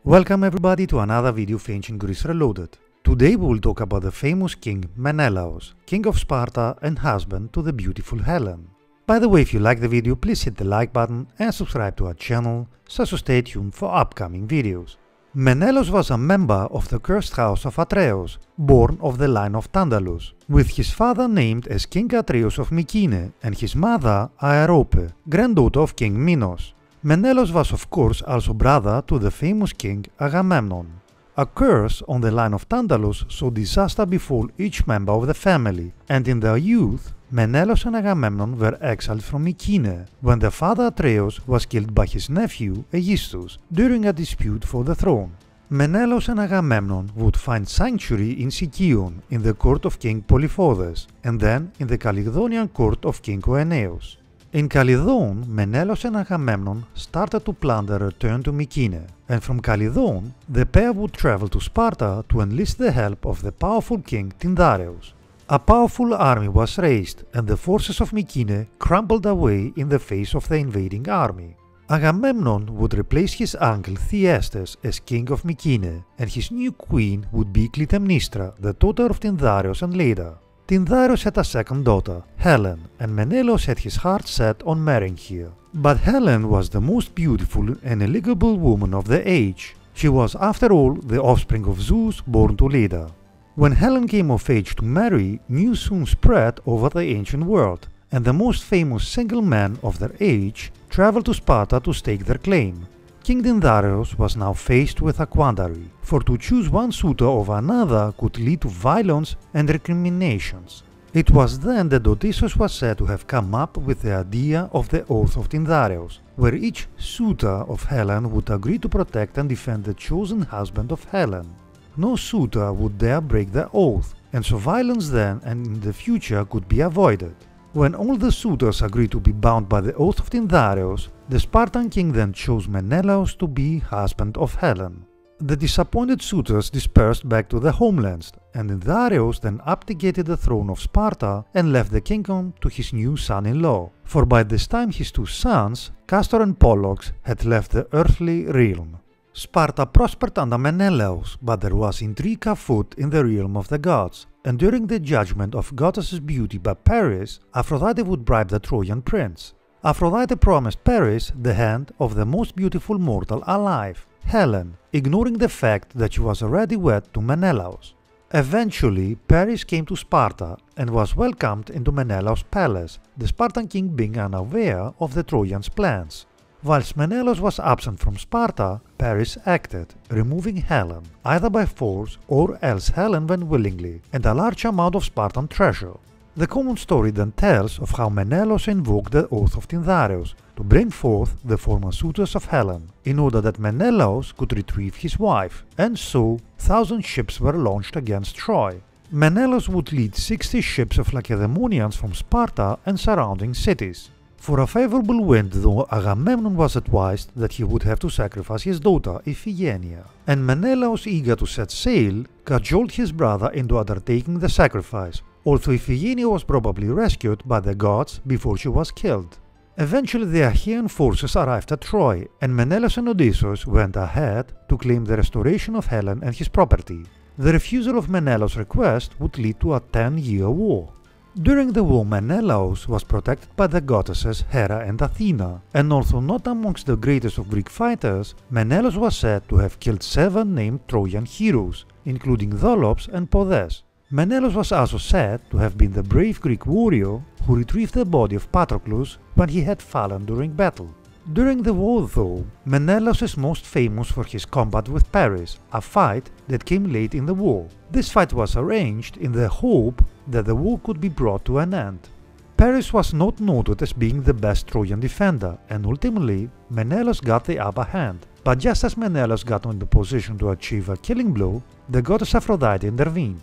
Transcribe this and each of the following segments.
Welcome everybody to another video of Ancient Greece Reloaded. Today we will talk about the famous King Menelaus, King of Sparta and husband to the beautiful Helen. By the way, if you like the video, please hit the like button and subscribe to our channel so as to stay tuned for upcoming videos. Menelaus was a member of the cursed house of Atreus, born of the line of Tantalus, with his father named as King Atreus of Mycenae and his mother Aerope, granddaughter of King Minos. Menelaus was of course also brother to the famous king Agamemnon. A curse on the line of Tantalus saw disaster befall each member of the family, and in their youth Menelaus and Agamemnon were exiled from Mycenae when their father Atreus was killed by his nephew Aegisthus during a dispute for the throne. Menelaus and Agamemnon would find sanctuary in Sicyon in the court of King Polyphotes and then in the Calydonian court of King Oeneus. In Calydon, Menelaus and Agamemnon started to plan their return to Mycenae, and from Calydon the pair would travel to Sparta to enlist the help of the powerful king Tyndareus. A powerful army was raised, and the forces of Mycenae crumbled away in the face of the invading army. Agamemnon would replace his uncle Thyestes as king of Mycenae, and his new queen would be Clytemnestra, the daughter of Tyndareus and Leda. Tyndareus had a second daughter, Helen, and Menelaus had his heart set on marrying her. But Helen was the most beautiful and elegant woman of the age. She was, after all, the offspring of Zeus born to Leda. When Helen came of age to marry, news soon spread over the ancient world, and the most famous single men of their age traveled to Sparta to stake their claim. King Tyndareus was now faced with a quandary, for to choose one suitor over another could lead to violence and recriminations. It was then that Odysseus was said to have come up with the idea of the Oath of Tyndareus, where each suitor of Helen would agree to protect and defend the chosen husband of Helen. No suitor would dare break the oath, and so violence then and in the future could be avoided. When all the suitors agreed to be bound by the oath of Tyndareus, the Spartan king then chose Menelaus to be husband of Helen. The disappointed suitors dispersed back to their homelands, and Tyndareus then abdicated the throne of Sparta and left the kingdom to his new son-in-law, for by this time his two sons, Castor and Pollux, had left the earthly realm. Sparta prospered under Menelaus, but there was intrigue afoot in the realm of the gods, and during the judgment of goddesses' beauty by Paris, Aphrodite would bribe the Trojan prince. Aphrodite promised Paris the hand of the most beautiful mortal alive, Helen, ignoring the fact that she was already wed to Menelaus. Eventually, Paris came to Sparta and was welcomed into Menelaus' palace, the Spartan king being unaware of the Trojans' plans. Whilst Menelaus was absent from Sparta, Paris acted, removing Helen, either by force or else Helen went willingly, and a large amount of Spartan treasure. The common story then tells of how Menelaus invoked the oath of Tyndareus to bring forth the former suitors of Helen, in order that Menelaus could retrieve his wife, and so 1,000 ships were launched against Troy. Menelaus would lead 60 ships of Lacedaemonians from Sparta and surrounding cities. For a favorable wind, though, Agamemnon was advised that he would have to sacrifice his daughter Iphigenia, and Menelaus, eager to set sail, cajoled his brother into undertaking the sacrifice, although Iphigenia was probably rescued by the gods before she was killed. Eventually the Achaean forces arrived at Troy, and Menelaus and Odysseus went ahead to claim the restoration of Helen and his property. The refusal of Menelaus' request would lead to a 10-year war. During the war, Menelaus was protected by the goddesses Hera and Athena, and although not amongst the greatest of Greek fighters, Menelaus was said to have killed 7 named Trojan heroes, including Dolops and Podes. Menelaus was also said to have been the brave Greek warrior who retrieved the body of Patroclus when he had fallen during battle. During the war, though, Menelaus is most famous for his combat with Paris, a fight that came late in the war. This fight was arranged in the hope that the war could be brought to an end. Paris was not noted as being the best Trojan defender, and ultimately Menelaus got the upper hand. But just as Menelaus got in the position to achieve a killing blow, the goddess Aphrodite intervened.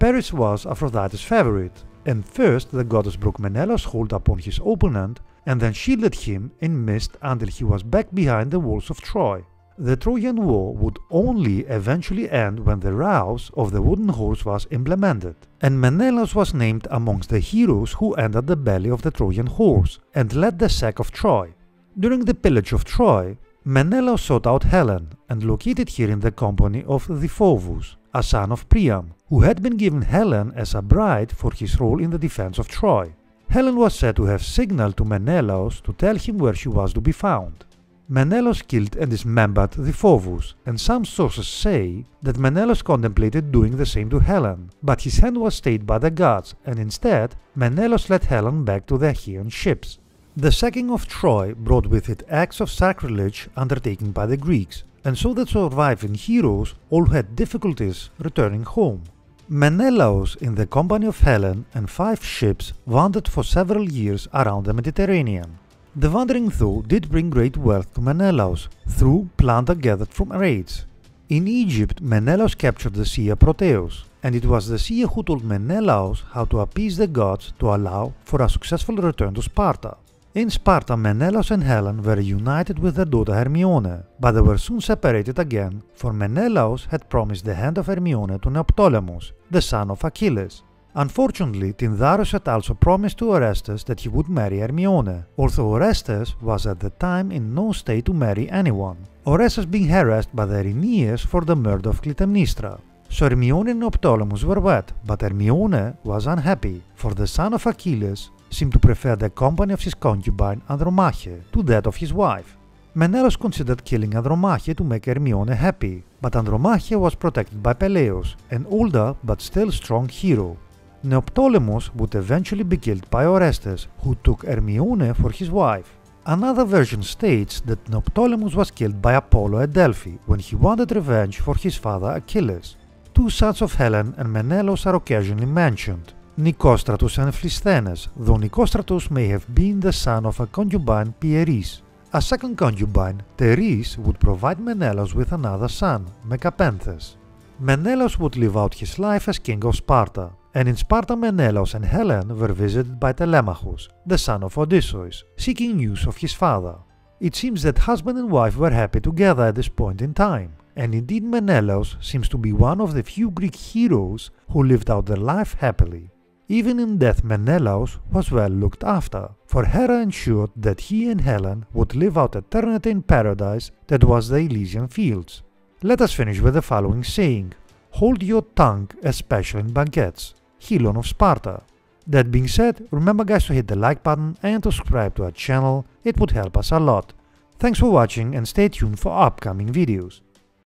Paris was Aphrodite's favorite, and first the goddess broke Menelaus' hold upon his opponent, and then shielded him in mist until he was back behind the walls of Troy. The Trojan War would only eventually end when the rouse of the wooden horse was implemented, and Menelaus was named amongst the heroes who entered the belly of the Trojan horse and led the sack of Troy. During the pillage of Troy, Menelaus sought out Helen and located her in the company of Deiphobus, a son of Priam, who had been given Helen as a bride for his role in the defense of Troy. Helen was said to have signaled to Menelaus to tell him where she was to be found. Menelaus killed and dismembered Deiphobus, and some sources say that Menelaus contemplated doing the same to Helen, but his hand was stayed by the gods, and instead Menelaus led Helen back to the Achaean ships. The sacking of Troy brought with it acts of sacrilege undertaken by the Greeks, and so the surviving heroes all had difficulties returning home. Menelaus, in the company of Helen and 5 ships, wandered for several years around the Mediterranean. The wandering though did bring great wealth to Menelaus through plunder gathered from raids. In Egypt, Menelaus captured the seer Proteus, and it was the seer who told Menelaus how to appease the gods to allow for a successful return to Sparta. In Sparta, Menelaus and Helen were united with their daughter Hermione, but they were soon separated again, for Menelaus had promised the hand of Hermione to Neoptolemus, the son of Achilles. Unfortunately, Tyndareus had also promised to Orestes that he would marry Hermione, although Orestes was at the time in no state to marry anyone, Orestes being harassed by the Erinyes for the murder of Clytemnestra. So Hermione and Neoptolemus were wed, but Hermione was unhappy, for the son of Achilles seemed to prefer the company of his concubine Andromache to that of his wife. Menelaus considered killing Andromache to make Hermione happy, but Andromache was protected by Peleus, an older but still strong hero. Neoptolemus would eventually be killed by Orestes, who took Hermione for his wife. Another version states that Neoptolemus was killed by Apollo at Delphi when he wanted revenge for his father Achilles. 2 sons of Helen and Menelaus are occasionally mentioned, Nicostratus and Phlisthenes, though Nicostratus may have been the son of a concubine Pieris. A second concubine, Theris, would provide Menelaus with another son, Mecapenthes. Menelaus would live out his life as king of Sparta, and in Sparta Menelaus and Helen were visited by Telemachus, the son of Odysseus, seeking news of his father. It seems that husband and wife were happy together at this point in time, and indeed Menelaus seems to be one of the few Greek heroes who lived out their life happily. Even in death Menelaus was well looked after, for Hera ensured that he and Helen would live out eternity in paradise that was the Elysian fields. Let us finish with the following saying: "Hold your tongue, especially in banquets." Helen of Sparta. That being said, remember guys to hit the like button and subscribe to our channel, it would help us a lot. Thanks for watching and stay tuned for upcoming videos.